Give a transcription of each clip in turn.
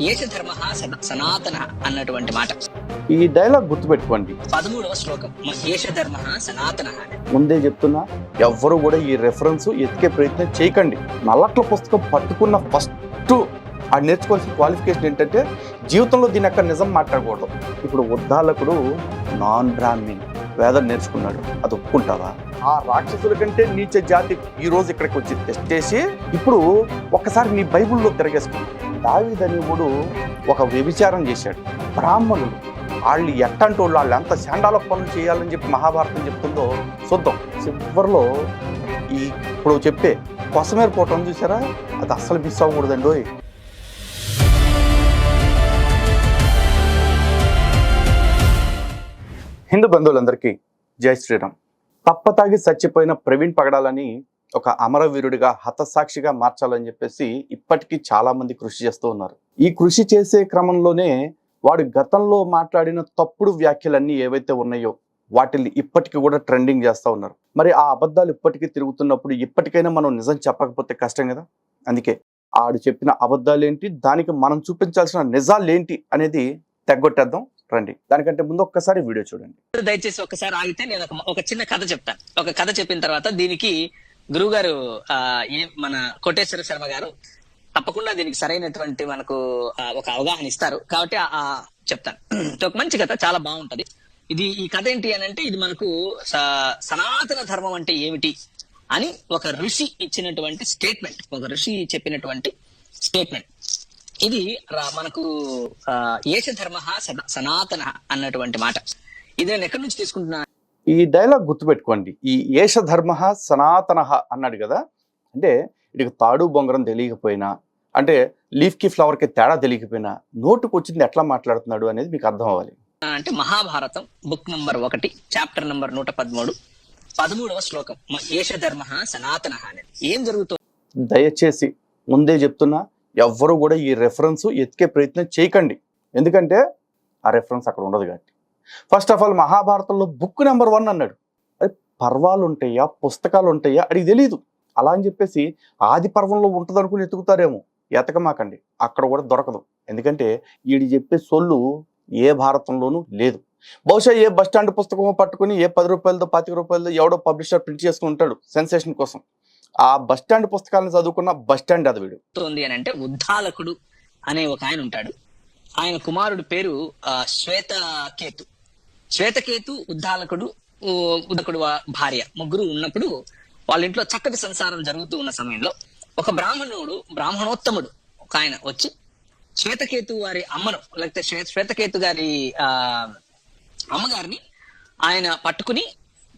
ఏష ధర్మ సనాతన అన్నటువంటి మాట. ఈ డైలాగ్ గుర్తుపెట్టుకోండి. 13వ శ్లోకం ఏష ధర్మ సనాతన. ముందే చెప్తున్నా, ఎవ్వరు కూడా ఈ రెఫరెన్స్ ఎతికే ప్రయత్నం చేయకండి. నల్లట్ల పుస్తకం పట్టుకున్న ఫస్ట్ అది నేర్చుకోవాల్సిన క్వాలిఫికేషన్ ఏంటంటే జీవితంలో దీని యొక్క నిజం మాట్లాడకూడదు. ఇప్పుడు ఉద్దాలకుడు నాన్ బ్రాహ్మిన్ వేదం నేర్చుకున్నాడు, అది ఒప్పుకుంటావా? ఆ రాక్షసుల కంటే నీచ జాతి ఈ రోజు ఇక్కడికి వచ్చి టెస్ట్ చేసి ఇప్పుడు ఒక్కసారి నీ బైబిల్లో తిరగేసుకున్నాడు. దావీదు అనేవాడు ఒక వ్యభిచారం చేశాడు. బ్రాహ్మణులు వాళ్ళు ఎట్టంటూ వాళ్ళు ఎంత శాండాల పనులు చేయాలని చెప్పి మహాభారతం చెప్తుందో చూద్దాం. చివరిలో ఈ ఇప్పుడు చెప్పే కొసమేర పోవటం చూసారా, అది అస్సలు మిస్ అవ్వకూడదండి. హిందూ బంధువులందరికీ జై శ్రీరామ్. తప్పతాగి చచ్చిపోయిన ప్రవీణ్ పగడాలని ఒక అమరవీరుడిగా హతసాక్షిగా మార్చాలని చెప్పేసి ఇప్పటికీ చాలా మంది కృషి చేస్తూ ఉన్నారు. ఈ కృషి చేసే క్రమంలోనే వాడు గతంలో మాట్లాడిన తప్పుడు వ్యాఖ్యలన్నీ ఏవైతే ఉన్నాయో వాటిని ఇప్పటికీ కూడా ట్రెండింగ్ చేస్తూ ఉన్నారు. మరి ఆ అబద్ధాలు ఇప్పటికీ తిరుగుతున్నప్పుడు ఇప్పటికైనా మనం నిజం చెప్పకపోతే కష్టం కదా. అందుకే ఆడు చెప్పిన అబద్ధాలు ఏంటి, దానికి మనం చూపించాల్సిన నిజాలు ఏంటి అనేది తెగొట్టేద్దాం రండి. దానికంటే ముందు ఒక్కసారి వీడియో చూడండి. దయచేసి ఒక్కసారి ఆగితే నేను ఒక చిన్న కథ చెప్తాను. ఒక కథ చెప్పిన తర్వాత దీనికి గురువు గారు మన కోటేశ్వర శర్మ గారు తప్పకుండా దీనికి సరైనటువంటి మనకు ఒక అవగాహన ఇస్తారు. కాబట్టి చెప్తాను. ఒక మంచి కథ, చాలా బాగుంటది. ఈ కథ ఏంటి అని అంటే, ఇది మనకు సనాతన ధర్మం అంటే ఏమిటి అని ఒక ఋషి ఇచ్చినటువంటి స్టేట్మెంట్, ఒక ఋషి చెప్పినటువంటి స్టేట్మెంట్. ఇది మనకు ఏష ధర్మ సనాతన అన్నటువంటి మాట. ఇది నేను ఎక్కడి నుంచి తీసుకుంటున్నా? ఈ డైలాగ్ గుర్తుపెట్టుకోండి. ఈ ఏష ధర్మ సనాతన అన్నాడు కదా, అంటే ఇటుకు తాడు బొంగరం తెలియకపోయినా, అంటే లీఫ్ కి ఫ్లవర్ కి తేడా తెలియకపోయినా నోటుకు వచ్చింది ఎట్లా మాట్లాడుతున్నాడు అనేది మీకు అర్థం అవ్వాలి. అంటే Mahabharatam book number 1 chapter number 113 13వ శ్లోకం ఏష ధర్మ సనాతన అనేది. ఏం జరుగుతుంది? దయచేసి ముందే చెప్తున్నా, ఎవ్వరు కూడా ఈ రెఫరెన్స్ ఎతికే ప్రయత్నం చేయకండి. ఎందుకంటే ఆ రెఫరెన్స్ అక్కడ ఉండదు కాబట్టి. ఫస్ట్ ఆఫ్ ఆల్ మహాభారతంలో బుక్ నెంబర్ 1 అన్నాడు. అది పర్వాలు ఉంటాయా, పుస్తకాలు ఉంటాయా అడిగి తెలియదు. అలా అని చెప్పేసి ఆది పర్వంలో ఉంటుంది అనుకుని ఎతుకుతారేమో, ఎతకమాకండి. అక్కడ కూడా దొరకదు. ఎందుకంటే వీడి చెప్పే సొల్లు ఏ భారతంలోనూ లేదు. బహుశా ఏ బస్ స్టాండ్ పుస్తకం పట్టుకుని ఏ 10 రూపాయలతో 25 రూపాయలతో ఎవడో పబ్లిషర్ ప్రింట్ చేసుకుని ఉంటాడు సెన్సేషన్ కోసం. ఆ బస్ స్టాండ్ పుస్తకాలను చదువుకున్న బస్ స్టాండ్ అది వీడు ఉంది అని అంటే, ఉద్దాలకుడు అనే ఒక ఆయన ఉంటాడు. ఆయన కుమారుడు పేరు శ్వేతకేతు. శ్వేతకేతు, ఉద్దాలకుడు భార్య ముగ్గురు ఉన్నప్పుడు వాళ్ళ ఇంట్లో చక్కటి సంసారం జరుగుతూ ఉన్న సమయంలో ఒక బ్రాహ్మణోత్తముడు ఒక ఆయన వచ్చి శ్వేతకేతు వారి అమ్మను, లేకపోతే శ్వేతకేతు గారి అమ్మగారిని ఆయన పట్టుకుని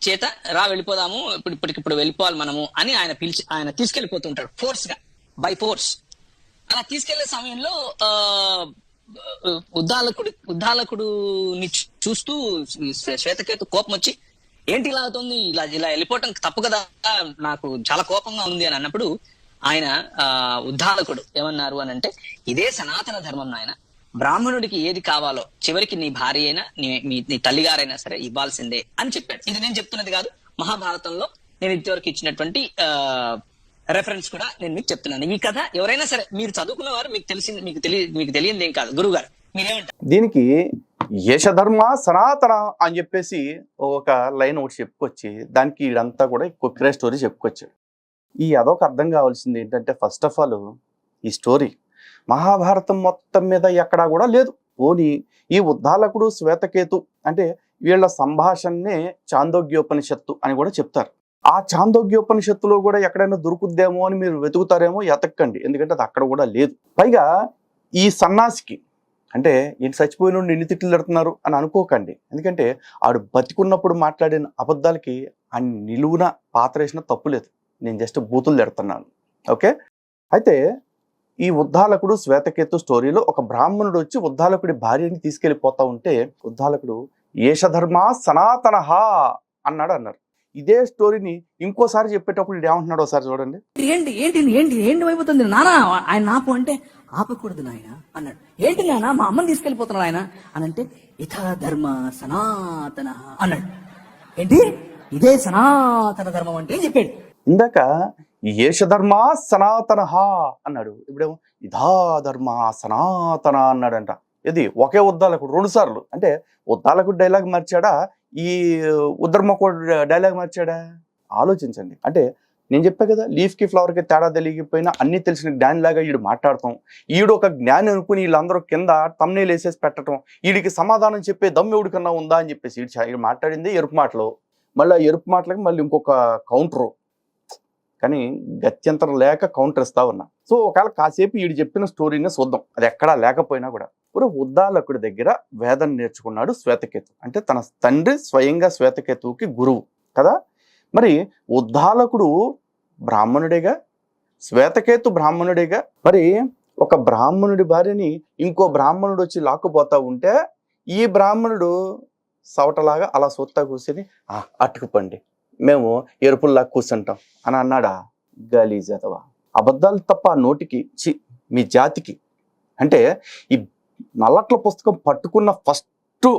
చేత వెళ్ళిపోదాము, ఇప్పటికిప్పుడు వెళ్ళిపోవాలి మనము అని ఆయన తీసుకెళ్లిపోతుంటాడు బై ఫోర్స్. అలా తీసుకెళ్లే సమయంలో ఉద్దాలకుడుని చూస్తూ శ్వేతకేతు కోపం వచ్చి, ఏంటి ఇలా అవుతుంది, ఇలా వెళ్ళిపోవటం తప్పు కదా, నాకు చాలా కోపంగా ఉంది అని అన్నప్పుడు ఆయన ఉద్దాలకుడు ఏమన్నారు అని అంటే, ఇదే సనాతన ధర్మం నాయన. బ్రాహ్మణుడికి ఏది కావాలో చివరికి నీ భార్య అయినా నీ తల్లిగారైనా సరే ఇవ్వాల్సిందే అని చెప్పాడు. ఇది నేను చెప్తున్నది కాదు, మహాభారతంలో నేను ఇంతవరకు ఇచ్చినటువంటి రెఫరెన్స్ కూడా నేను మీకు చెప్తున్నాను. ఈ కథ ఎవరైనా సరే మీరు చదువుకున్న వారు మీకు తెలియదు ఏం కాదు. గురువు గారు మీరేమంటారు దీనికి? యశధర్మ సనాతన అని చెప్పేసి ఒక లైన్ ఒకటి చెప్పుకొచ్చి దానికి ఇదంతా కూడా కొక్కిరే స్టోరీ చెప్పుకొచ్చాడు. ఈ అదొక అర్థం కావాల్సింది ఏంటంటే, ఫస్ట్ ఆఫ్ ఆల్ ఈ స్టోరీ మహాభారతం మొత్తం మీద ఎక్కడా కూడా లేదు. పోనీ ఈ ఉద్దాలకుడు శ్వేతకేతు అంటే వీళ్ళ సంభాషణనే చాందోగ్యోపనిషత్తు అని కూడా చెప్తారు. ఆ చాందోగ్యోపనిషత్తులో కూడా ఎక్కడైనా దొరుకుద్దేమో అని మీరు వెతుకుతారేమో, ఎతక్కండి. ఎందుకంటే అది అక్కడ కూడా లేదు. పైగా ఈ సన్నాసికి అంటే ఈయన చచ్చిపోయిన ఎన్ని తిట్లు పెడుతున్నారు అని అనుకోకండి. ఎందుకంటే ఆడు బతికున్నప్పుడు మాట్లాడిన అబద్ధాలకి ఆయన నిలువున పాత్రేసిన తప్పు లేదు. నేను జస్ట్ బూతులు పెడుతున్నాను. ఓకే, అయితే ఈ ఉద్దాలకుడు శ్వేతకేతు స్టోరీలో ఒక బ్రాహ్మణుడు వచ్చి ఉద్దాలకుడి భార్యని తీసుకెళ్లిపోతా ఉంటే ఉద్దాలకుడు ఏషధర్మ సనాతన అన్నారు. ఇదే స్టోరీని ఇంకోసారి చెప్పేటప్పుడు ఇది ఏమంటున్నాడు ఒకసారి చూడండి. ఏంటి ఏంటి ఏంటి ఏంటి అయిపోతుంది నానా, ఆయన ఆపు అంటే ఆపకూడదు నాయన అన్నాడు. ఏంటి నాయన, మా అమ్మని తీసుకెళ్లిపోతున్నాడు ఆయన అని అంటే, ఇథ ధర్మ సనాతన అన్నాడు. ఏంటి ఇదే సనాతన ధర్మం అంటే చెప్పాడు. ఇందాక ఏషధర్మ సనాతన అన్నాడు. ఇప్పుడేమో ఇదా ధర్మ సనాతన అన్నాడంట. ఇది ఒకే ఉద్దాలకుడు 2 సార్లు. అంటే ఉద్దాలకుడు డైలాగ్ మార్చాడా, ఈ ఉద్దర్మకుడు డైలాగ్ మార్చాడా? ఆలోచించండి. అంటే నేను చెప్పా కదా, లీఫ్కి ఫ్లవర్కి తేడా తెలియకపోయినా అన్ని తెలిసిన జ్ఞాని లాగా ఈడు మాట్లాడటం, ఈడు ఒక జ్ఞాని అనుకుని వీళ్ళందరూ కింద తమ్నేలు వేసేసి పెట్టడం, వీడికి సమాధానం చెప్పే దమ్ము ఎవడికన్నా ఉందా అని చెప్పేసి ఈడు మాట్లాడింది ఎరుపు మాటలు. మళ్ళీ ఆ ఎరుపు మాటలకి మళ్ళీ ఇంకొక కౌంటరు. కానీ గత్యంతరం లేక కౌంటర్ ఇస్తా ఉన్నా. సో ఒకవేళ కాసేపు వీడు చెప్పిన స్టోరీని చూద్దాం, అది ఎక్కడా లేకపోయినా కూడా. ఇప్పుడు ఉద్దాలకుడి దగ్గర వేదం నేర్చుకున్నాడు శ్వేతకేతు. అంటే తన తండ్రి స్వయంగా శ్వేతకేతువుకి గురువు కదా. మరి ఉద్దాలకుడు బ్రాహ్మణుడేగా, శ్వేతకేతు బ్రాహ్మణుడేగా. మరి ఒక బ్రాహ్మణుడి భార్యని ఇంకో బ్రాహ్మణుడు వచ్చి లాక్కుపోతా ఉంటే ఈ బ్రాహ్మణుడు సవటలాగా అలా సొత్తా కూర్చొని అటుకుపండి, మేము ఎరుపుల్లా కూర్చుంటాం అని అన్నాడా? గలీజదవా. అబద్ధాలు తప్ప నోటికి మీ జాతికి. అంటే ఈ నల్లట్ల పుస్తకం పట్టుకున్న ఫస్ట్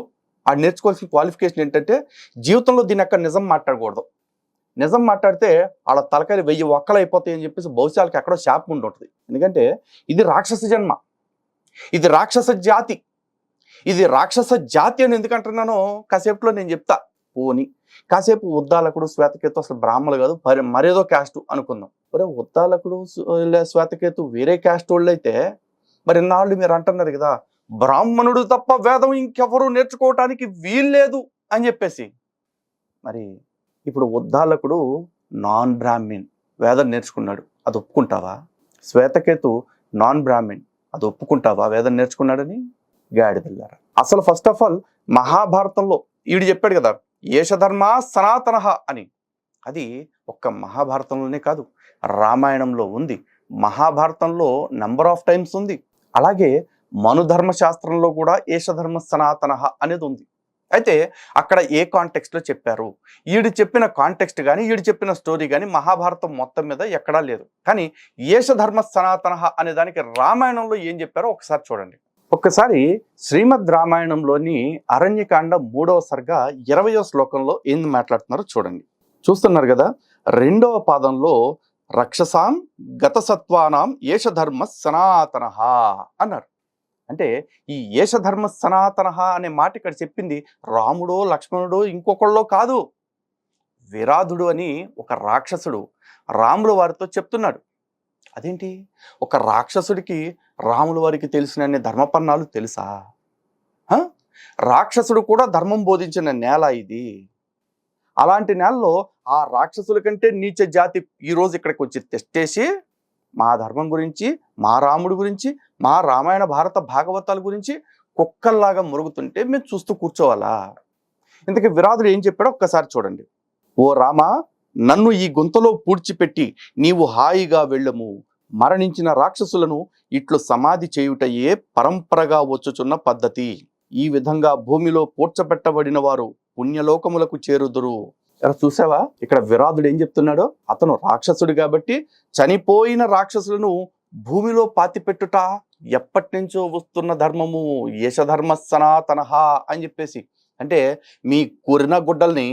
ఆ నేర్చుకోవాల్సిన క్వాలిఫికేషన్ ఏంటంటే, జీవితంలో దీని అక్కడ నిజం మాట్లాడకూడదు. నిజం మాట్లాడితే వాళ్ళ తలకాయలు 1000 ఒక్కలు అయిపోతాయి అని చెప్పేసి బహుశా వాళ్ళకి ఎక్కడో శాపం ఉండి ఉంటుంది. ఎందుకంటే ఇది రాక్షస జన్మ, ఇది రాక్షస జాతి. ఇది రాక్షస జాతి అని ఎందుకంటున్నానో కాసేపులో నేను చెప్తా. పోని కాసేపు ఉద్దాలకుడు శ్వేతకేతు అసలు బ్రాహ్మణులు కాదు, మరేదో క్యాస్ట్ అనుకుందాం. మరి ఉద్దాలకుడు శ్వేతకేతు వేరే క్యాస్ట్ వాళ్ళు అయితే మరి ఇన్నాళ్ళు మీరు అంటున్నారు కదా, బ్రాహ్మణుడు తప్ప వేదం ఇంకెవరూ నేర్చుకోవటానికి వీల్లేదు అని చెప్పేసి. మరి ఇప్పుడు ఉద్దాలకుడు నాన్ బ్రాహ్మిన్ వేదం నేర్చుకున్నాడు, అది ఒప్పుకుంటావా? శ్వేతకేతు నాన్ బ్రాహ్మిన్, అది ఒప్పుకుంటావా వేదం నేర్చుకున్నాడని? గాడిదల్లారా. అసలు ఫస్ట్ ఆఫ్ ఆల్ మహాభారతంలో ఈడు చెప్పాడు కదా ఏషధర్మ సనాతన అని. అది ఒక్క మహాభారతంలోనే కాదు, రామాయణంలో ఉంది, మహాభారతంలో నెంబర్ ఆఫ్ టైమ్స్ ఉంది. అలాగే మనుధర్మ శాస్త్రంలో కూడా ఏషధర్మ సనాతన అనేది ఉంది. అయితే అక్కడ ఏ కాంటెక్స్ట్లో చెప్పారు? ఈడు చెప్పిన కాంటెక్స్ట్ కానీ ఈడు చెప్పిన స్టోరీ కానీ మహాభారతం మొత్తం మీద ఎక్కడా లేదు. కానీ ఏషధర్మ సనాతన అనే దానికి రామాయణంలో ఏం చెప్పారో ఒకసారి చూడండి. ఒక్కసారి శ్రీమద్ రామాయణంలోని అరణ్యకాండ 3వ సర్గ 20వ శ్లోకంలో ఏం మాట్లాడుతున్నారో చూడండి. చూస్తున్నారు కదా, 2వ పాదంలో రక్షసాం గతసత్వానాం ఏషధర్మ సనాతన అన్నారు. అంటే ఈ ఏషధర్మ సనాతన అనే మాట ఇక్కడ చెప్పింది రాముడో లక్ష్మణుడో ఇంకొకళ్ళో కాదు, విరాధుడు అని ఒక రాక్షసుడు రాముల వారితో చెప్తున్నాడు. అదేంటి, ఒక రాక్షసుడికి రాముల వారికి తెలిసిన ధర్మపన్నాలు తెలుసా? రాక్షసుడు కూడా ధర్మం బోధించిన నేల ఇది. అలాంటి నేలలో ఆ రాక్షసుల కంటే నీచ జాతి ఈరోజు ఇక్కడికి వచ్చి తెచ్చేసి మా ధర్మం గురించి, మా రాముడి గురించి, మా రామాయణ భారత భాగవతాల గురించి కుక్కల్లాగా మురుగుతుంటే మేము చూస్తూ కూర్చోవాలా? ఇంతకీ విరాధుడు ఏం చెప్పాడో ఒక్కసారి చూడండి. ఓ రామ, నన్ను ఈ గుంతలో పూడ్చిపెట్టి నీవు హాయిగా వెళ్ళము. మరణించిన రాక్షసులను ఇట్లు సమాధి చేయుటయే పరంపరగా వచ్చుచున్న పద్ధతి. ఈ విధంగా భూమిలో పూడ్చబెట్టబడిన వారు పుణ్యలోకములకు చేరుదురు. చూసావా ఇక్కడ విరాధుడు ఏం చెప్తున్నాడో? అతను రాక్షసుడు కాబట్టి చనిపోయిన రాక్షసులను భూమిలో పాతిపెట్టుట ఎప్పటి నుంచో వస్తున్న ధర్మము, యశధర్మ సనాతన అని చెప్పేసి. అంటే మీ కూరిన గుడ్డల్ని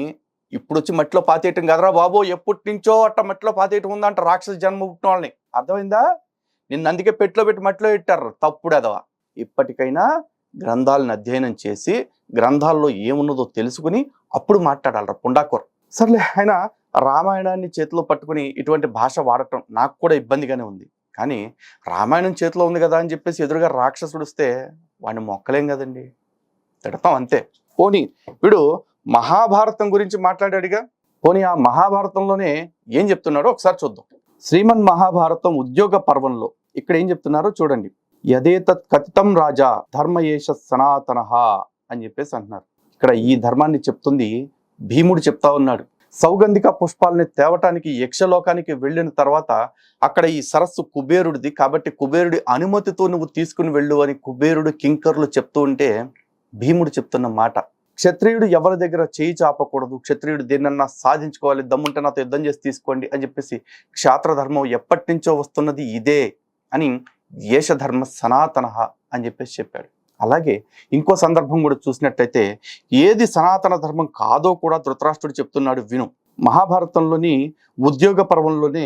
ఇప్పుడు వచ్చి మట్టిలో పాతేయటం కదరా బాబో, ఎప్పటి నుంచో అట్ట మట్టిలో పాతేయటం ఉందంట రాక్షస జన్మ పుట్టిన వాళ్ళని. అర్థమైందా? నిన్ను అందుకే పెట్టిలో పెట్టి మట్టిలో పెట్టారు, తప్పుడు అదవా. ఇప్పటికైనా గ్రంథాలను అధ్యయనం చేసి గ్రంథాల్లో ఏమున్నదో తెలుసుకుని అప్పుడు మాట్లాడాలరా పుండాకోర్. సర్లే, ఆయన రామాయణాన్ని చేతిలో పట్టుకుని ఇటువంటి భాష వాడటం నాకు కూడా ఇబ్బందిగానే ఉంది. కానీ రామాయణం చేతిలో ఉంది కదా అని చెప్పేసి ఎదురుగా రాక్షసుడు వస్తే వాడిని మొక్కలేం కదండి, తిడతాం అంతే. పోనీ వీడు మహాభారతం గురించి మాట్లాడాడుగా, పోనీ ఆ మహాభారతంలోనే ఏం చెప్తున్నాడో ఒకసారి చూద్దాం. శ్రీమన్ మహాభారతం ఉద్యోగ పర్వంలో ఇక్కడ ఏం చెప్తున్నారో చూడండి. యదేతత్ కథితం రాజా ధర్మయేష సనాతన అని చెప్పేసి అంటున్నారు. ఇక్కడ ఈ ధర్మాన్ని చెప్తుంది భీముడు చెప్తా ఉన్నాడు. సౌగంధిక పుష్పాలని తేవటానికి యక్షలోకానికి వెళ్ళిన తర్వాత అక్కడ ఈ సరస్సు కుబేరుడిది కాబట్టి కుబేరుడి అనుమతితో నువ్వు తీసుకుని వెళ్ళు అని కుబేరుడు కింకర్లు చెప్తూ ఉంటే భీముడు చెప్తున్న మాట, క్షత్రియుడు ఎవరి దగ్గర చేయి చాపకూడదు, క్షత్రియుడు దేన్నన్నా సాధించుకోవాలి, దమ్ముంటే నాతో యుద్ధం చేసి తీసుకోండి అని చెప్పేసి క్షాత్రధర్మం ఎప్పటి నుంచో వస్తున్నది ఇదే అని ఏషధర్మ సనాతన అని చెప్పేసి చెప్పాడు. అలాగే ఇంకో సందర్భం కూడా చూసినట్టయితే ఏది సనాతన ధర్మం కాదో కూడా ధృతరాష్ట్రుడు చెప్తున్నాడు విను. మహాభారతంలోని ఉద్యోగ పర్వంలోనే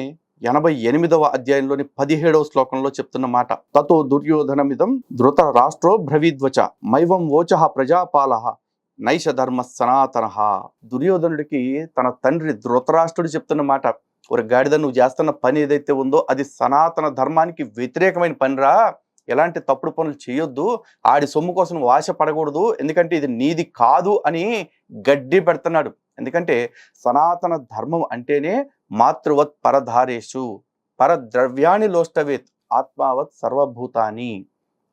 88వ అధ్యాయంలోని 17వ శ్లోకంలో చెప్తున్న మాట. తతో దుర్యోధనమిదం ధృత రాష్ట్రో బ్రవీద్వచ మైవం వోచ ప్రజాపాల నైష ధర్మ సనాతన. దుర్యోధనుడికి తన తండ్రి ధృతరాష్ట్రుడు చెప్తున్న మాట, ఒక గాడిద నువ్వు చేస్తున్న పని ఏదైతే ఉందో అది సనాతన ధర్మానికి వ్యతిరేకమైన పనిరా, ఎలాంటి తప్పుడు పనులు చేయొద్దు, ఆడి సొమ్ము కోసం నువ్వు ఆశ పడకూడదు, ఎందుకంటే ఇది నీది కాదు అని గడ్డి పెడుతున్నాడు. ఎందుకంటే సనాతన ధర్మం అంటేనే మాతృవత్ పరధారేషు పరద్రవ్యాన్ని లోష్టవేత్ ఆత్మావత్ సర్వభూతాని.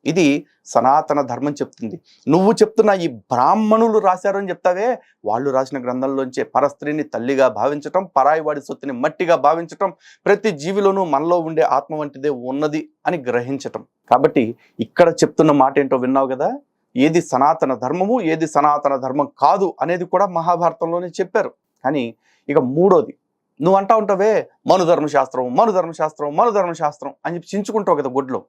ఇది సనాతన ధర్మం చెప్తుంది. నువ్వు చెప్తున్న ఈ బ్రాహ్మణులు రాశారు అని చెప్తావే, వాళ్ళు రాసిన గ్రంథంలోంచే పరస్త్రీని తల్లిగా భావించటం, పరాయి వాడి సొత్తుని మట్టిగా భావించటం, ప్రతి జీవిలోనూ మనలో ఉండే ఆత్మ వంటిదే ఉన్నది అని గ్రహించటం. కాబట్టి ఇక్కడ చెప్తున్న మాట ఏంటో విన్నావు కదా, ఏది సనాతన ధర్మము ఏది సనాతన ధర్మం కాదు అనేది కూడా మహాభారతంలోనే చెప్పారు. కానీ ఇక మూడోది, నువ్వు అంటా ఉంటావే మనుధర్మశాస్త్రం మనుధర్మశాస్త్రం మనుధర్మశాస్త్రం అని చెప్పి చించుకుంటావు కదా గొడ్లో.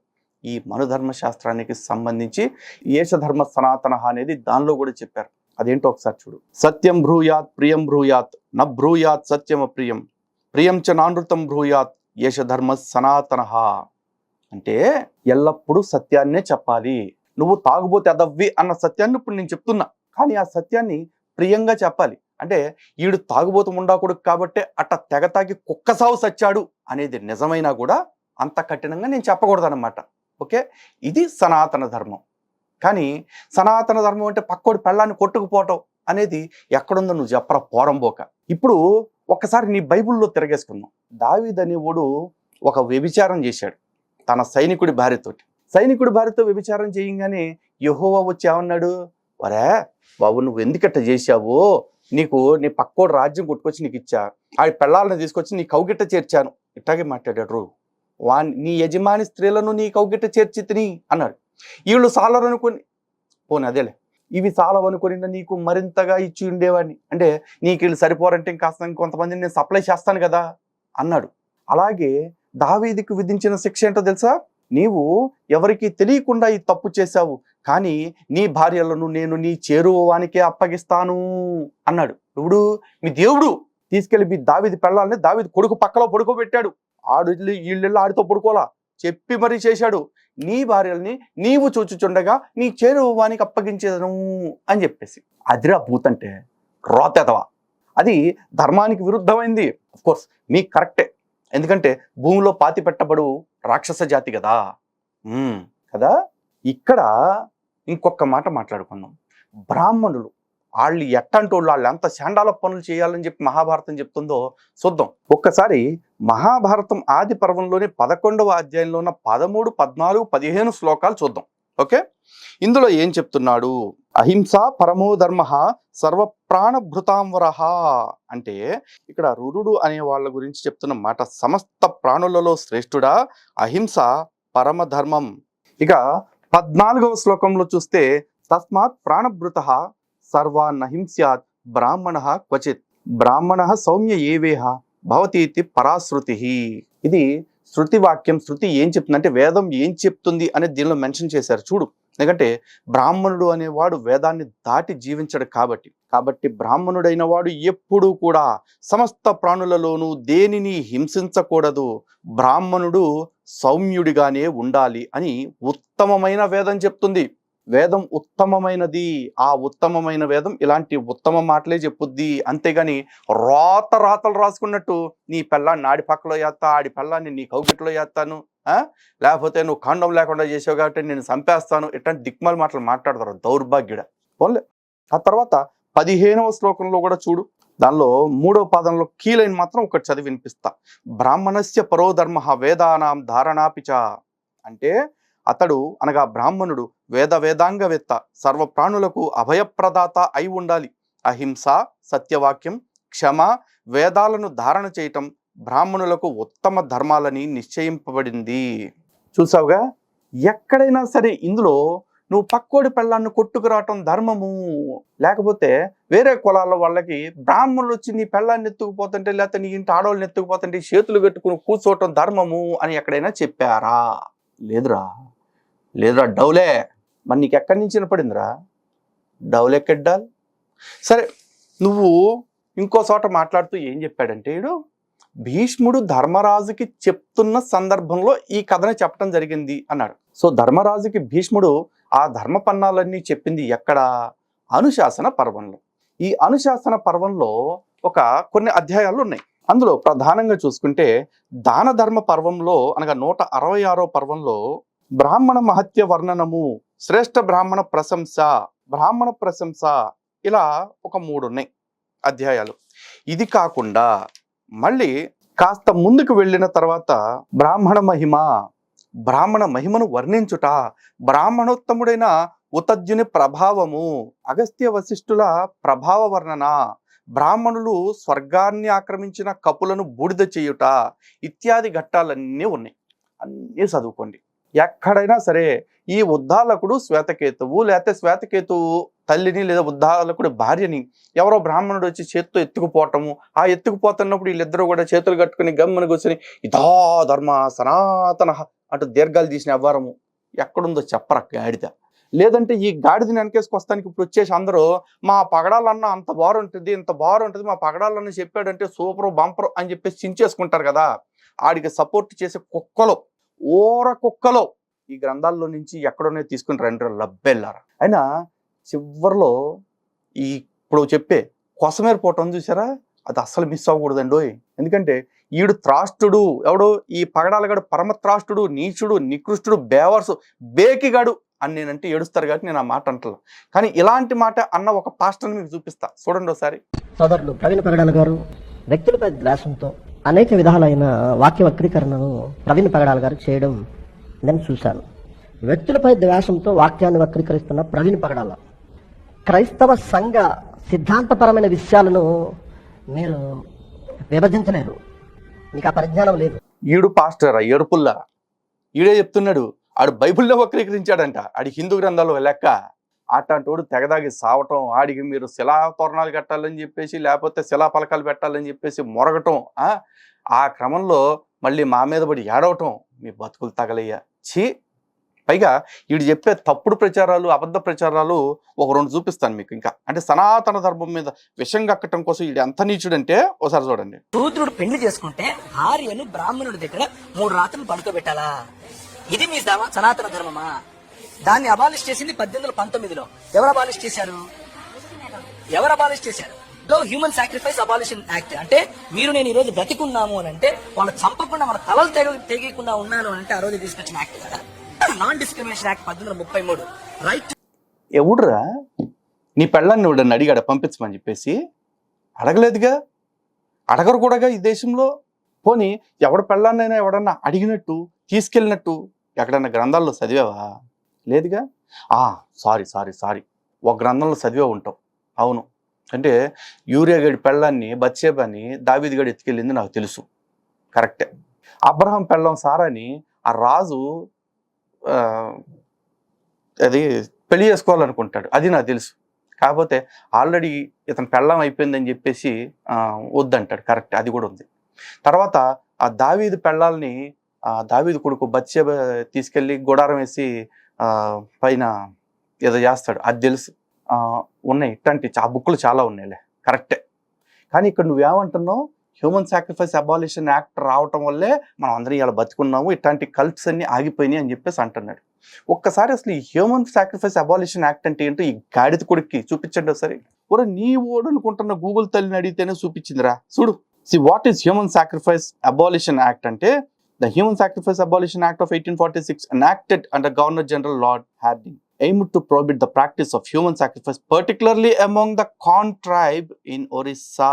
ఈ మనుధర్మశాస్త్రానికి సంబంధించి ఏషధర్మ సనాతన అనేది దానిలో కూడా చెప్పారు. అదేంటో ఒకసారి చూడు. సత్యం బ్రూయాత్ ప్రియం బ్రూయాత్ న బ్రూయాత్ సత్యం అప్రియం ప్రియం చ నానృతం బ్రూయాత్ ఏషధర్మ సనాతన. అంటే ఎల్లప్పుడూ సత్యాన్నే చెప్పాలి. నువ్వు తాగుబోతే అదవ్వి అన్న సత్యాన్ని ఇప్పుడు నేను చెప్తున్నా, కానీ ఆ సత్యాన్ని ప్రియంగా చెప్పాలి. అంటే ఈడు తాగుబోతు ఉండకూడదు కాబట్టే అట్ట తెగ తాగి కుక్క సావు సచ్చాడు అనేది నిజమైనా కూడా అంత కఠినంగా నేను చెప్పకూడదు అన్నమాట. ఓకే, ఇది సనాతన ధర్మం. కానీ సనాతన ధర్మం అంటే పక్కోడి పెళ్ళాన్ని కొట్టుకుపోవటం అనేది ఎక్కడుందో నువ్వు చెప్పరా పోరంబోక. ఇప్పుడు ఒక్కసారి నీ బైబిల్లో తిరగేసుకుందాం. దావీదు అనేవాడు ఒక వ్యభిచారం చేశాడు తన సైనికుడి భార్యతోటి. సైనికుడి భార్యతో వ్యభిచారం చేయగానే యెహోవా వచ్చి ఏమన్నాడు, వరే బాబు నువ్వు ఎందుకట్ట చేశావు, నీకు నీ పక్కోడు రాజ్యం కొట్టుకొచ్చి నీకు ఇచ్చా, ఆ పెళ్ళాలను తీసుకొచ్చి నీ కౌగిట్ట చేర్చాను, ఇట్లాగే మాట్లాడాడు. నీ యజమాని స్త్రీలను నీ కౌగిట్ట చేర్చి తిని అన్నాడు. వీళ్ళు సాలరనుకొని పోనీ అదేలే ఇవి సాలవనుకొని నీకు మరింతగా ఇచ్చి ఉండేవాడిని, అంటే నీకు వీళ్ళు సరిపోరంటే ఇంకాస్త ఇంకొంతమందిని నేను సప్లై చేస్తాను కదా అన్నాడు. అలాగే దావీదుకు విధించిన శిక్ష ఏంటో తెలుసా, నీవు ఎవరికి తెలియకుండా ఈ తప్పు చేశావు, కానీ నీ భార్యలను నేను నీ చేరువానికే అప్పగిస్తాను అన్నాడు. ఇప్పుడు మీ దేవుడు తీసుకెళ్లి మీ దావీదు పెళ్ళాలని దావీదు కొడుకు పక్కలో పడుకోబెట్టాడు. ఆడు వీళ్ళెళ్ళి ఆడితో పడుకోలా చెప్పి మరీ చేశాడు, నీ భార్యల్ని నీవు చూచుచుండగా నీ చేరువానికి అప్పగించేదను అని చెప్పేసి. అదిరా భూతంటే రోతెదవా. అది ధర్మానికి విరుద్ధమైంది. కోర్స్ మీకు కరెక్టే, ఎందుకంటే భూమిలో పాతి పెట్టబడు రాక్షస జాతి కదా కదా. ఇక్కడ ఇంకొక మాట మాట్లాడుకుందాం. బ్రాహ్మణులు వాళ్ళు ఎట్టంటోళ్ళు, వాళ్ళు ఎంత శాండాల పనులు చేయాలని చెప్పి మహాభారతం చెప్తుందో చూద్దాం. ఒక్కసారి మహాభారతం ఆది పర్వంలోని 11వ అధ్యాయంలో ఉన్న 13, 14, 15 శ్లోకాలు చూద్దాం. ఓకే, ఇందులో ఏం చెప్తున్నాడు, అహింస పరమో ధర్మ సర్వప్రాణభృతాంవర అంటే ఇక్కడ రురుడు అనే వాళ్ళ గురించి చెప్తున్న మాట. సమస్త ప్రాణులలో శ్రేష్ఠుడా, అహింస పరమధర్మం. ఇక 14వ శ్లోకంలో చూస్తే తస్మాత్ ప్రాణభృత సర్వాన్నహింస్యాత్ బ్రాహ్మణ క్వచిత్ బ్రాహ్మణ సౌమ్య ఏవేహ భవతీతి పరాశ్రుతి. ఇది శృతి వాక్యం. శృతి ఏం చెప్తుంది అంటే వేదం ఏం చెప్తుంది అనేది దీనిలో మెన్షన్ చేశారు చూడు. ఎందుకంటే బ్రాహ్మణుడు అనేవాడు వేదాన్ని దాటి జీవించడు కాబట్టి బ్రాహ్మణుడైన వాడు ఎప్పుడూ కూడా సమస్త ప్రాణులలోనూ దేనిని హింసించకూడదు, బ్రాహ్మణుడు సౌమ్యుడిగానే ఉండాలి అని ఉత్తమమైన వేదం చెప్తుంది. వేదం ఉత్తమమైనది. ఆ ఉత్తమమైన వేదం ఇలాంటి ఉత్తమ మాటలే చెప్పుద్ది. అంతేగాని రాతలు రాసుకున్నట్టు నీ పెళ్ళాన్ని ఆడి పక్కలో వేస్తా, ఆడి పెళ్ళాన్ని నీ కౌగిట్లో వేస్తాను, లేకపోతే నువ్వు ఖండం లేకుండా చేసావు కాబట్టి నేను చంపేస్తాను, ఇట్లాంటి దిక్మాల మాటలు మాట్లాడతారు దౌర్భాగ్యుడ. పోన్లే. ఆ తర్వాత 15వ శ్లోకంలో కూడా చూడు, దానిలో 3వ పాదంలో కీలైన మాత్రం ఒకటి చదివి వినిపిస్తా. బ్రాహ్మణస్య పరోధర్మ వేదానాం ధారణాపిచ అంటే అతడు అనగా బ్రాహ్మణుడు వేదాంగవేత్త, సర్వ ప్రాణులకు అభయప్రదాత అయి ఉండాలి. అహింస, సత్యవాక్యం, క్షమ, వేదాలను ధారణ చేయటం బ్రాహ్మణులకు ఉత్తమ ధర్మాలని నిశ్చయింపబడింది. చూసావుగా, ఎక్కడైనా సరే ఇందులో నువ్వు పక్కోడి పెళ్ళాన్ని కొట్టుకురావటం ధర్మము, లేకపోతే వేరే కులాల వాళ్ళకి బ్రాహ్మణులు వచ్చి నీ పెళ్ళాన్ని ఎత్తుకుపోతుంటే లేకపోతే నీ ఇంటి ఆడవాళ్ళని ఎత్తుకుపోతుంటే చేతులు కట్టుకుని కూర్చోవటం ధర్మము అని ఎక్కడైనా చెప్పారా? లేదురా. డౌలే. మరి నీకు ఎక్కడి నుంచి వినపడిందిరా? డౌలెక్కెడ్డాలి. సరే, నువ్వు ఇంకో చోట మాట్లాడుతూ ఏం చెప్పాడంటే, వీడు భీష్ముడు ధర్మరాజుకి చెప్తున్న సందర్భంలో ఈ కథని చెప్పడం జరిగింది అన్నాడు. సో ధర్మరాజుకి భీష్ముడు ఆ ధర్మపన్నాలన్నీ చెప్పింది ఎక్కడ? అనుశాసన పర్వంలో. ఈ అనుశాసన పర్వంలో కొన్ని అధ్యాయాలు ఉన్నాయి. అందులో ప్రధానంగా చూసుకుంటే దాన ధర్మ పర్వంలో అనగా 166వ పర్వంలో బ్రాహ్మణ మహత్య వర్ణనము, శ్రేష్ఠ బ్రాహ్మణ ప్రశంస ఇలా 3 ఉన్నాయి అధ్యాయాలు. ఇది కాకుండా మళ్ళీ కాస్త ముందుకు వెళ్ళిన తర్వాత బ్రాహ్మణ మహిమను వర్ణించుట, బ్రాహ్మణోత్తముడైన ఉతజ్జుని ప్రభావము, అగస్త్య వశిష్ఠుల ప్రభావ వర్ణన, బ్రాహ్మణులు స్వర్గాన్ని ఆక్రమించిన కపులను బూడిద చేయుట ఇత్యాది ఘట్టాలన్నీ ఉన్నాయి. అన్నీ చదువుకోండి. ఎక్కడైనా సరే ఈ ఉద్దాలకుడు శ్వేతకేతువు, లేకపోతే శ్వేతకేతువు తల్లిని లేదా ఉద్దాలకుడి భార్యని ఎవరో బ్రాహ్మణుడు వచ్చి చేత్తో ఎత్తుకుపోవటము, ఆ ఎత్తుకుపోతున్నప్పుడు వీళ్ళిద్దరూ కూడా చేతులు కట్టుకుని గమ్మని కూర్చొని ఇదా ధర్మ సనాతన అంటూ దీర్ఘాలు తీసిన వ్యవహారము ఎక్కడుందో చెప్పరా గాడిద. లేదంటే ఈ గాడిదని వెనకేసుకొస్తానికి ఇప్పుడు వచ్చేసి అందరూ మా పగడాలన్న అంత బాగుంటుంది, ఇంత బాగుంటుంది, మా పగడాలన్న చెప్పాడంటే సూపరు బంపరు అని చెప్పేసి చించేసుకుంటారు కదా. ఆడికి సపోర్ట్ చేసే కుక్కలో ఈ గ్రంథాల్లో నుంచి ఎక్కడోనే తీసుకుని 2 లబ్బెళ్ళారు. అయినా చివరిలో ఇప్పుడు చెప్పే కొసమేరిపోవటం చూసారా, అది అస్సలు మిస్ అవ్వకూడదండి. ఎందుకంటే ఈడు త్రాష్టుడు ఎవడు, ఈ పగడాలగాడు పరమత్రాష్టుడు, నీచుడు, నికృష్టుడు, బేవర్సు, బేకిగాడు అని నేనంటే ఏడుస్తారు కాబట్టి నేను ఆ మాట అంటలా. కానీ ఇలాంటి మాట అన్న ఒక పాస్టర్ని మీకు చూపిస్తా, చూడండి ఒకసారి. సోదరులు ప్రవీణ్ పగడాల గారు వ్యక్తులపై ద్వేషంతో అనేక విధాలైన వాక్య వక్రీకరణను ప్రవీణ్ పగడాల గారు చేయడం నేను చూశాను. వ్యక్తులపై ద్వేషంతో వాక్యాన్ని వక్రీకరిస్తున్న ప్రవీణ్ పగడాల క్రైస్తవ సంఘ సిద్ధాంతపరమైన విషయాలను మీరు విభజించలేరు, మీకు ఆ పరిజ్ఞానం లేదు. ఈడు పాస్టర్ ఏడుపుల్లా ఈడే చెప్తున్నాడు, ఆడు బైబిల్లో వక్రీకరించాడంట, ఆడి హిందూ గ్రంథాల్లో లెక్క. అట్లాంటోడు తెగదాగి సావటం, ఆడికి మీరు శిలా తోరణాలు కట్టాలని చెప్పేసి లేకపోతే శిలా పలకాలు పెట్టాలని చెప్పేసి మొరగటం, ఆ క్రమంలో మళ్ళీ మా మీద పడి ఏడవటం, మీ బతుకులు తగలయ్యా ఛీ. పైగా వీడు చెప్పే తప్పుడు ప్రచారాలు, అబద్ధ ప్రచారాలు 2 చూపిస్తాను మీకు. ఇంకా అంటే సనాతన ధర్మం మీద విషం కక్కటం కోసం వీడు ఎంత నీచుడంటే ఒకసారి చూడండి. శూద్రుడు పెళ్లి చేసుకుంటే భార్యను బ్రాహ్మణుడి దగ్గర 3 రాత్రులు పడుకోబెట్టాలా? ఇది మీ సనాతన ధర్మమా? దాన్ని అబాలిష్ చేసింది 1819లో. ఎవరు అబాలిష్ చేశారు? Human sacrifice abolition act. అంటే నేను ఈ రోజు బ్రతికున్నాము అని అంటే వాళ్ళు చంపకుండా మన తలలు తెగకుండా ఉన్నాను అని అంటే ఆ రోజు తీసుకొచ్చిన యాక్ట్ కదా. Non discrimination act 1833. రైట్. ఎవడురా నీ పెళ్ళాన్ని ఎవడన్నా అడిగాడ పంపించమని చెప్పేసి? అడగలేదుగా, అడగరు కూడా ఈ దేశంలో. పోనీ ఎవడ పెళ్ళాన్నైనా ఎవడన్నా అడిగినట్టు తీసుకెళ్ళినట్టు ఎక్కడన్నా గ్రంథాల్లో చదివావా? లేదుగా. సారీ ఒక గ్రంథంలో చదివే ఉంటావు. అవును, అంటే యూరియా గడి పెళ్ళాన్ని బత్షేబాని దావీదు గడి ఎత్తుకెళ్ళింది నాకు తెలుసు, కరెక్టే. అబ్రహాం పెళ్ళం సారాని ఆ రాజు అది పెళ్లి చేసుకోవాలనుకుంటాడు, అది నాకు తెలుసు. కాకపోతే ఆల్రెడీ ఇతను పెళ్ళం అయిపోయిందని చెప్పేసి వద్దంటాడు, కరెక్ట్, అది కూడా ఉంది. తర్వాత ఆ దావీదు పెళ్ళాలని దావీదు కొడుకు బత్షేబ తీసుకెళ్ళి గుడారం వేసి పైన ఏదో చేస్తాడు, అది తెలుసు. ఉన్నాయి ఇట్లాంటి బుక్కులు చాలా ఉన్నాయిలే, కరెక్టే. కానీ ఇక్కడ నువ్వేమంటున్నావు? హ్యూమన్ సాక్రిఫైస్ అబాలిషన్ యాక్ట్ రావటం వల్లే మనం అందరం ఇలా బతుకున్నాము, ఇట్లాంటి కల్ట్స్ అన్ని ఆగిపోయినాయి అని చెప్పేసి అంటున్నాడు. ఒక్కసారి అసలు ఈ హ్యూమన్ సాక్రిఫైస్ అబాలిషన్ యాక్ట్ అంటే ఏంటో ఈ గాడిద కొడుక్కి చూపించండి ఒకసారి. కూడా నీ ఓడు అనుకుంటున్న గూగుల్ తల్లిని అడిగితేనే చూపించిందిరా. చూడు, what is human sacrifice abolition act అంటే the Human Sacrifice Abolition Act of 1846 enacted under Governor General Lord Hardinge aimed to prohibit the practice of human sacrifice, particularly among the Kon tribe in Orissa.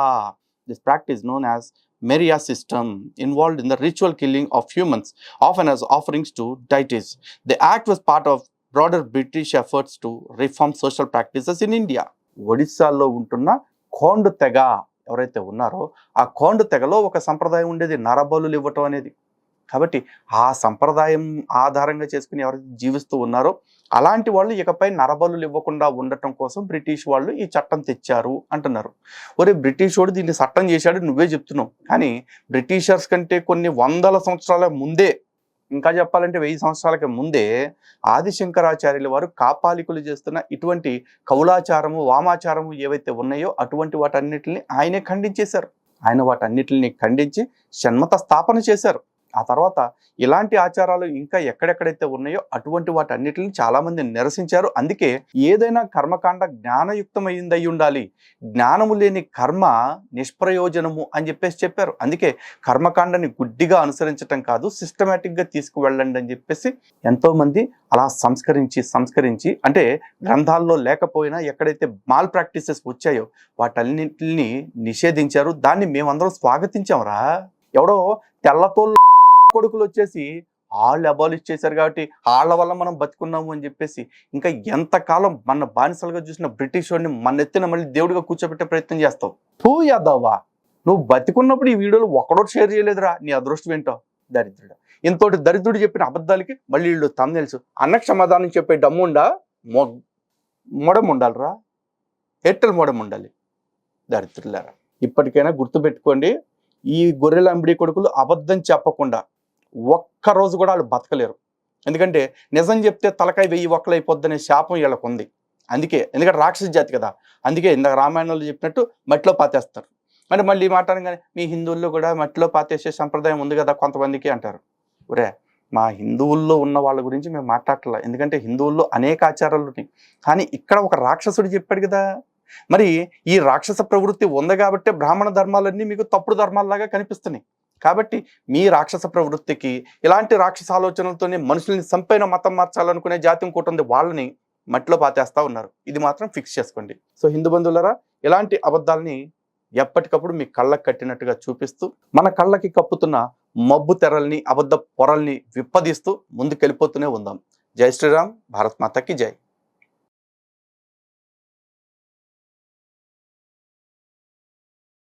This practice, known as Meria system, involved in the ritual killing of humans, often as offerings to deities. The act was part of broader British efforts to reform social practices in India. ఒడిస్సాలో ఉంటున్న కోండు తెగ ఎవరైతే ఉన్నారో ఆ కోండు తెగలో ఒక సంప్రదాయం ఉండేది, నరబలులు ఇవ్వటం అనేది. కాబట్టి ఆ సంప్రదాయం ఆధారంగా చేసుకుని ఎవరైతే జీవిస్తూ ఉన్నారో అలాంటి వాళ్ళు ఇకపై నరబలులు ఇవ్వకుండా ఉండటం కోసం బ్రిటిష్ వాళ్ళు ఈ చట్టం తెచ్చారు అంటున్నారు. ఒరే బ్రిటిష్ వాడు దీన్ని చట్టం చేశాడు నువ్వే చెప్తున్నావు, కానీ బ్రిటిషర్స్ కంటే కొన్ని 100 సంవత్సరాల ముందే, ఇంకా చెప్పాలంటే 1000 సంవత్సరాలకి ముందే ఆదిశంకరాచార్యుల వారు కాపాలికులు చేస్తున్న ఇటువంటి కౌలాచారము, వామాచారము ఏవైతే ఉన్నాయో అటువంటి వాటన్నిటిని ఆయనే ఖండించేశారు. ఆయన వాటన్నిటిని ఖండించి షణ్మత స్థాపన చేశారు. ఆ తర్వాత ఇలాంటి ఆచారాలు ఇంకా ఎక్కడెక్కడైతే ఉన్నాయో అటువంటి వాటన్నిటిని చాలా మంది నిరసించారు. అందుకే ఏదైనా కర్మకాండ జ్ఞానయుక్తమైంది అయి ఉండాలి, జ్ఞానము లేని కర్మ నిష్ప్రయోజనము అని చెప్పారు. అందుకే కర్మకాండని గుడ్డిగా అనుసరించటం కాదు, సిస్టమేటిక్గా తీసుకువెళ్ళండి అని చెప్పేసి ఎంతో మంది అలా సంస్కరించి అంటే గ్రంథాల్లో లేకపోయినా ఎక్కడైతే మాల్ ప్రాక్టీసెస్ వచ్చాయో వాటన్నిటిని నిషేధించారు. దాన్ని మేమందరం స్వాగతించాంరా. ఎవడో తెల్లతోళ్ళు కొడుకులు వచ్చేసి వాళ్ళు అబాలిష్ చేశారు కాబట్టి వాళ్ళ వల్ల మనం బతుకున్నాము అని చెప్పేసి ఇంకా ఎంతకాలం మన బానిసలుగా చూసిన బ్రిటిష్ వాడిని మన ఎత్తిన మళ్ళీ దేవుడిగా కూర్చోబెట్టే ప్రయత్నం చేస్తావు. పూ యాదవ్వా, నువ్వు బతికున్నప్పుడు ఈ వీడియోలు ఒకడో షేర్ చేయలేదురా, నీ అదృష్టం ఏంటో దరిద్రుడు. ఇంతోటి దరిద్రుడు చెప్పిన అబద్ధాలకి మళ్ళీ వీళ్ళు తమ్ముళ్ళు అన్నకు సమాధానం చెప్పే డమ్ముండా మొడం ఉండాలిరా, ఎట్టలు మొడం ఉండాలి దరిద్రులారా. ఇప్పటికైనా గుర్తుపెట్టుకోండి, ఈ గొర్రెల అంబడి కొడుకులు అబద్ధం చెప్పకుండా ఒక్కరోజు కూడా వాళ్ళు బతకలేరు. ఎందుకంటే నిజం చెప్తే తలకాయ 1000 ఒక్కలైపోద్దనే శాపం వీళ్ళకు ఉంది. ఎందుకంటే రాక్షస జాతి కదా. అందుకే ఇందాక రామాయణంలో చెప్పినట్టు మట్టిలో పాతేస్తారు. అంటే మళ్ళీ ఈ మాట అనగానే మీ హిందువుల్లో కూడా మట్టిలో పాతేసే సంప్రదాయం ఉంది కదా కొంతమందికి అంటారు. ఒరే, మా హిందువుల్లో ఉన్న వాళ్ళ గురించి మేము మాట్లాడట్లా, ఎందుకంటే హిందువుల్లో అనేక ఆచారాలు ఉన్నాయి. కానీ ఇక్కడ ఒక రాక్షసుడు చెప్పాడు కదా, మరి ఈ రాక్షస ప్రవృత్తి ఉంది కాబట్టి బ్రాహ్మణ ధర్మాలన్నీ మీకు తప్పుడు ధర్మాల్లాగా కనిపిస్తున్నాయి. కాబట్టి మీ రాక్షస ప్రవృత్తికి ఇలాంటి రాక్షస ఆలోచనలతోనే మనుషుల్ని చంపైన మతం మార్చాలనుకునే జాతి ఇంకోటి ఉంది, వాళ్ళని మట్టిలో పాతేస్తా ఉన్నారు. ఇది మాత్రం ఫిక్స్ చేసుకోండి. సో హిందూ బంధువులరా, ఇలాంటి అబద్ధాలని ఎప్పటికప్పుడు మీ కళ్ళకు కట్టినట్టుగా చూపిస్తూ మన కళ్ళకి కప్పుతున్న మబ్బు తెరల్ని, అబద్ధ పొరల్ని విప్పదీస్తూ ముందుకెళ్ళిపోతూనే ఉందాం. జై శ్రీరామ్, భారత్ మాతకి జై.